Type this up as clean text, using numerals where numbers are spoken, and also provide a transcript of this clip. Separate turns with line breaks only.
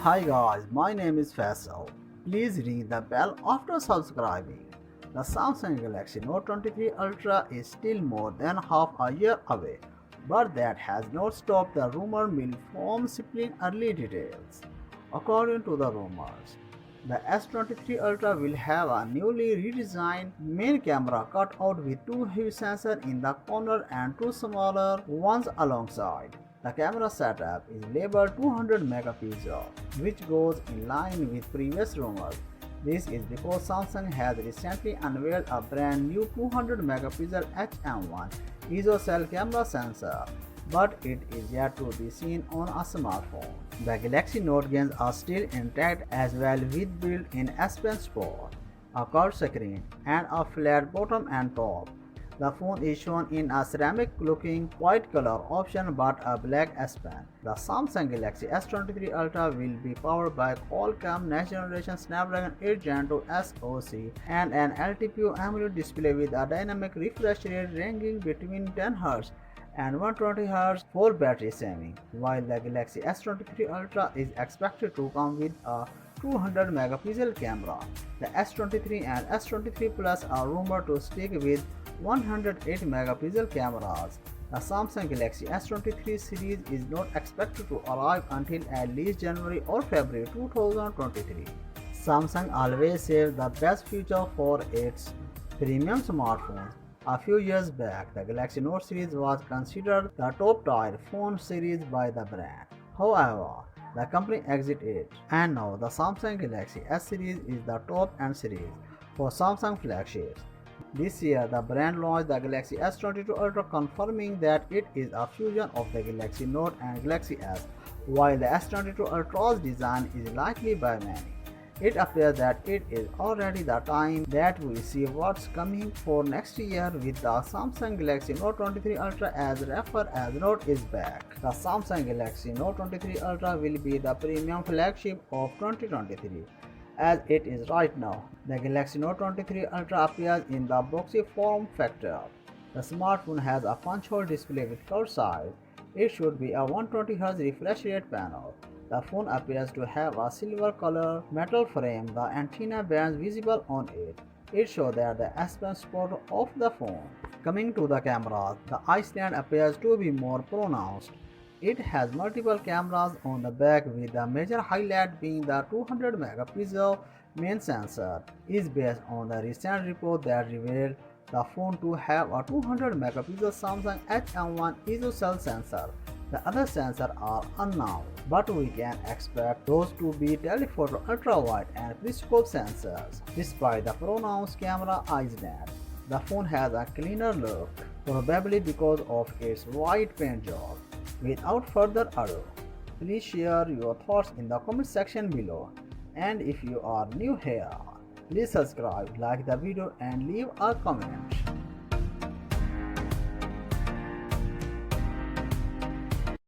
Hi guys, my name is Faisal. Please ring the bell after subscribing. The Samsung Galaxy Note 23 Ultra is still more than half a year away, but that has not stopped the rumor mill from spilling early details. According to the rumors, the S23 Ultra will have a newly redesigned main camera cut out with two heavy sensors in the corner and two smaller ones alongside. The camera setup is labeled 200 megapixel, which goes in line with previous rumors. This is because Samsung has recently unveiled a brand new 200 megapixel HM1 ISOCELL camera sensor, but it is yet to be seen on a smartphone. The Galaxy Note gains are still intact as well with built-in S Pen support, a curved screen, and a flat bottom and top. The phone is shown in a ceramic-looking white color option but a black S Pen. The Samsung Galaxy S23 Ultra will be powered by Qualcomm next generation Snapdragon 8 Gen 2 SoC and an LTPO AMOLED display with a dynamic refresh rate ranging between 10Hz and 120Hz for battery saving, while the Galaxy S23 Ultra is expected to come with a 200 megapixel camera. The S23 and S23 Plus are rumored to stick with 108 megapixel cameras. The Samsung Galaxy S23 series is not expected to arrive until at least January or February 2023. Samsung always saves the best future for its premium smartphones. A few years back, the Galaxy Note series was considered the top-tier phone series by the brand. However, the company exited it, and now the Samsung Galaxy S series is the top-end series for Samsung flagships. This year, the brand launched the Galaxy S22 Ultra, confirming that it is a fusion of the Galaxy Note and Galaxy S, while the S22 Ultra's design is likely by many. It appears that it is already the time that we see what's coming for next year, with the Samsung Galaxy Note 23 Ultra as referred as Note is back. The Samsung Galaxy Note 23 Ultra will be the premium flagship of 2023. As it is right now, the Galaxy Note 23 Ultra appears in the boxy form factor. The smartphone has a punch-hole display with curved sides. It should be a 120Hz refresh rate panel. The phone appears to have a silver color metal frame, the antenna bands visible on it. It shows that the S Pen support of the phone. Coming to the cameras, the I-stand appears to be more pronounced. It has multiple cameras on the back, with the major highlight being the 200 megapixel main sensor. It is based on the recent report that revealed the phone to have a 200 megapixel Samsung HM1 ISOCELL sensor. The other sensors are unknown, but we can expect those to be telephoto, ultra-wide, and periscope sensors. Despite the pronounced camera I-stand, the phone has a cleaner look, probably because of its white paint job. Without further ado, please share your thoughts in the comment section below. And if you are new here, please subscribe, like the video, and leave a comment.